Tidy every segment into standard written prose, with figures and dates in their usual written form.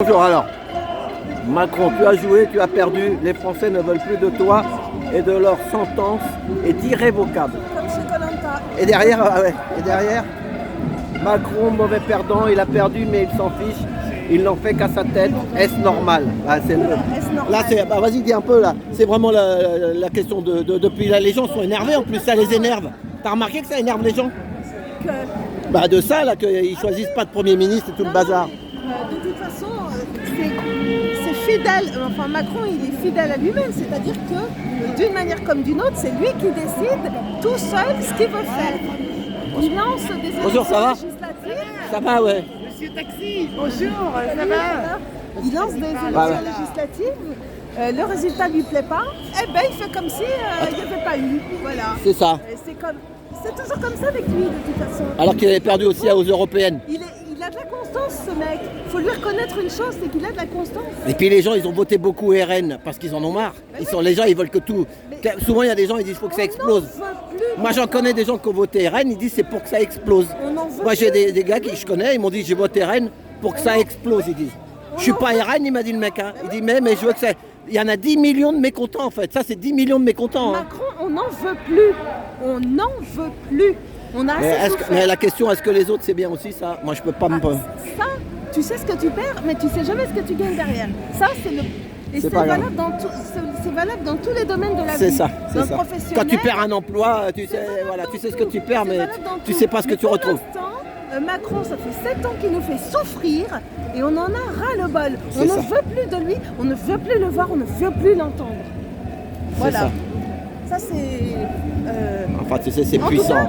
Bonjour alors, Macron, tu as joué, tu as perdu, les Français ne veulent plus de toi et de leur sentence est irrévocable. Comme chez Koh Lanta. Et derrière, Macron, mauvais perdant, il a perdu mais il s'en fiche, il n'en fait qu'à sa tête. Est-ce normal? Est-ce normal? Là, c'est, vas-y, dis un peu là, c'est vraiment la question depuis là, les gens sont énervés, en plus ça les énerve. T'as remarqué que ça énerve les gens? De ça là, qu'ils choisissent pas de Premier ministre et tout le bazar. De toute façon, c'est fidèle. Enfin, Macron, il est fidèle à lui-même. C'est-à-dire que, d'une manière comme d'une autre, c'est lui qui décide tout seul ce qu'il veut faire. Il lance des élections Bonjour, ça va? législatives. Ça va, ouais. Monsieur Taxi, bonjour, ça va? Il lance des élections législatives. Le résultat lui plaît pas. Eh ben, il fait comme si il n'y avait pas eu. Voilà. C'est ça. C'est toujours comme ça avec lui, de toute façon. Alors qu'il avait perdu aussi aux européennes. Il a de la constance, ce mec. Il faut lui reconnaître une chose, c'est qu'il a de la constance. Et puis les gens, ils ont voté beaucoup RN parce qu'ils en ont marre. Les gens, ils veulent que tout. Souvent, il y a des gens, ils disent qu'il faut que ça explose. Moi, j'en connais des gens qui ont voté RN, ils disent c'est pour que ça explose. Moi, j'ai des gars qui je connais, ils m'ont dit j'ai voté RN pour que ça explose, ils disent. Je suis pas RN, il m'a dit le mec. Hein. Il dit mais je veux que ça. Il y en a 10 millions de mécontents en fait. Ça, c'est 10 millions de mécontents. Hein. Macron, on n'en veut plus. On n'en veut plus. On a assez souffert. Mais la question, est-ce que les autres, c'est bien aussi ça? Moi, je peux pas me. Ça, tu sais ce que tu perds, mais tu sais jamais ce que tu gagnes derrière. Ça, c'est le. Et c'est valable dans tous les domaines de la vie. C'est ça, c'est ça. Professionnel. Quand tu perds un emploi, tu sais ce que tu perds, mais tu sais pas ce que tu retrouves. Macron, ça fait 7 ans qu'il nous fait souffrir et on en a ras-le-bol. On ne veut plus de lui, on ne veut plus le voir, on ne veut plus l'entendre. Voilà. Ça c'est. Enfin, tu sais, c'est puissant.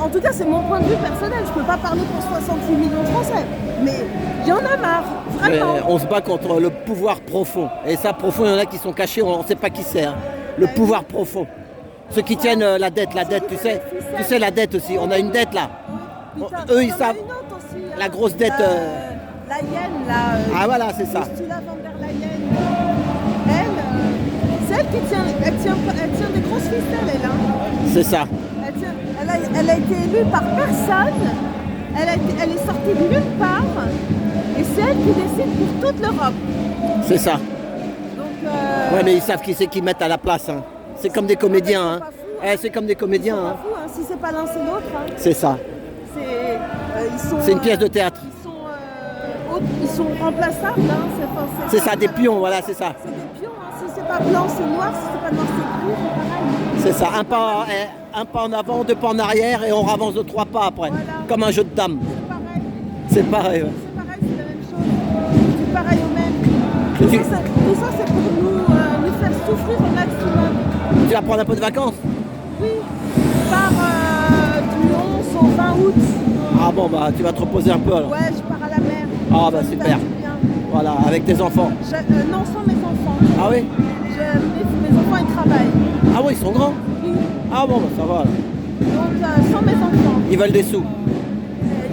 En tout cas, c'est mon point de vue personnel. Je ne peux pas parler pour 68 millions de Français. Mais il y en a marre, vraiment. Mais on se bat contre le pouvoir profond. Et ça, profond, il y en a qui sont cachés, on ne sait pas qui c'est. Hein. Le pouvoir profond. Ceux qui tiennent la dette, tu sais. Tu sais, la dette aussi. On a une dette là. Eux, ils savent. La grosse dette. La Yen, là. Ah voilà, c'est ça. Ursula von der Leyen. Elle, c'est elle qui tient des grosses ficelles, elle. Hein. C'est ça. Elle a été élue par personne. Elle est sortie de nulle part. Et c'est elle qui décide pour toute l'Europe. C'est ça. Donc, ouais, mais ils savent qui c'est qu'ils mettent à la place. Hein. C'est comme des comédiens. Hein. C'est comme des comédiens. Hein. Fou, hein. Si c'est pas l'un, c'est l'autre. Hein. C'est ça. C'est une pièce de théâtre. Ils sont remplaçables. Hein. C'est ça, des pions, voilà, c'est ça. C'est des pions. Hein. Si c'est pas blanc, c'est noir. Si c'est pas noir, c'est gris. C'est ça, un pas en avant, 2 pas en arrière et on avance de 3 pas après. Voilà. Comme un jeu de dames. C'est pareil. C'est pareil. Ouais. C'est pareil, c'est la même chose. C'est pareil au même. Tout ça, c'est pour nous faire souffrir au maximum. Tu vas prendre un peu de vacances? Oui, du 11 au 20 août. Ah bon, tu vas te reposer un peu alors? Ouais, je pars à la mer. Ah super. Voilà, avec tes enfants? Non, sans mes enfants. Ah oui? Mes enfants, ils travaillent. Ah oui, ils sont grands? Oui. Ah bon, ça va. Donc, sans mes enfants. Ils veulent des sous?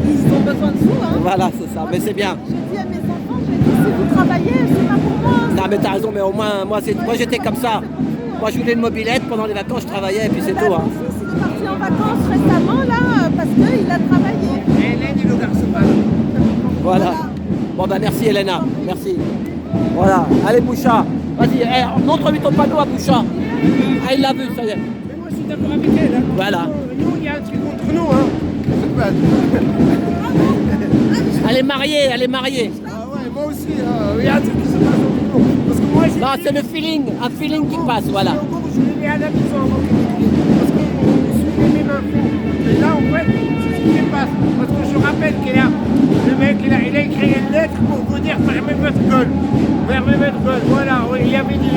Ils ont besoin de sous, hein. Voilà, c'est ça, mais c'est bien. Je dis à mes enfants, si vous travaillez, c'est pas pour moi. Non, mais t'as raison, mais au moins, moi j'étais comme ça. Moi, je voulais une mobilette, pendant les vacances, je travaillais, et puis c'est tout. Hein. Mon fils, il est parti en vacances récemment, là, parce qu'il a travaillé. Hélène et le garçon. Voilà. Bon, merci, Elena. Merci. Voilà. Allez, Boucha. Vas-y, montre-lui ton panneau à Boucha. Ah, il l'a vu, ça y est. Mais moi, je suis d'accord avec elle. Hein. Voilà. Nous, il y a un truc contre nous. Hein. Elle est mariée. Ah ouais, moi aussi. Il y a un truc qui se passe entre nous. Parce que moi, non, c'est le feeling. Un feeling qui passe, voilà. Je l'ai mis à la maison avant parce qu'on suit les mêmes infos. Et là, en fait, c'est ce qui se passe. Parce que je rappelle le mec, il a écrit une lettre pour vous dire fermez votre gueule. Fermez votre gueule. Voilà, oui, il y avait dit.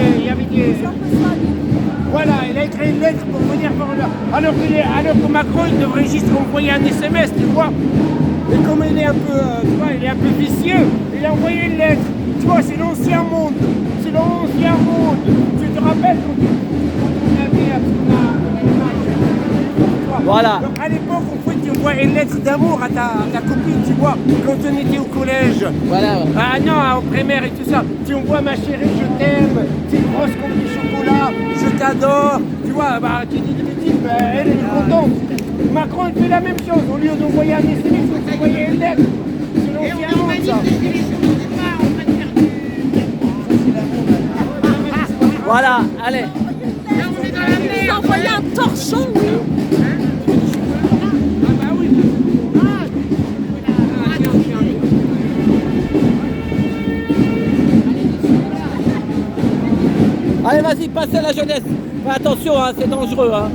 Voilà, il a écrit une lettre pour vous dire alors que Macron, il devrait juste envoyer un SMS, tu vois. Et comme il est un peu, il est un peu vicieux, il a envoyé une lettre. Tu vois, c'est l'ancien monde. C'est l'ancien monde. Tu te rappelles quand on avait voilà. Donc à l'époque, en fait, tu envoies une lettre d'amour à ta copine, tu vois, quand on était au collège. Voilà. Ah non, au primaire et tout ça. Tu envoies ma chérie, je t'aime, tu es grosse comme du chocolat, je t'adore. Tu vois, tu dis des bêtises, elle est contente. Macron, il fait la même chose. Au lieu d'envoyer un SMS, il faut envoyer une lettre. C'est on vient de ça. Voilà, allez. Il a envoyé un torchon, oui. Allez, vas-y, passez la jeunesse. Fais attention, hein, c'est dangereux. Hein.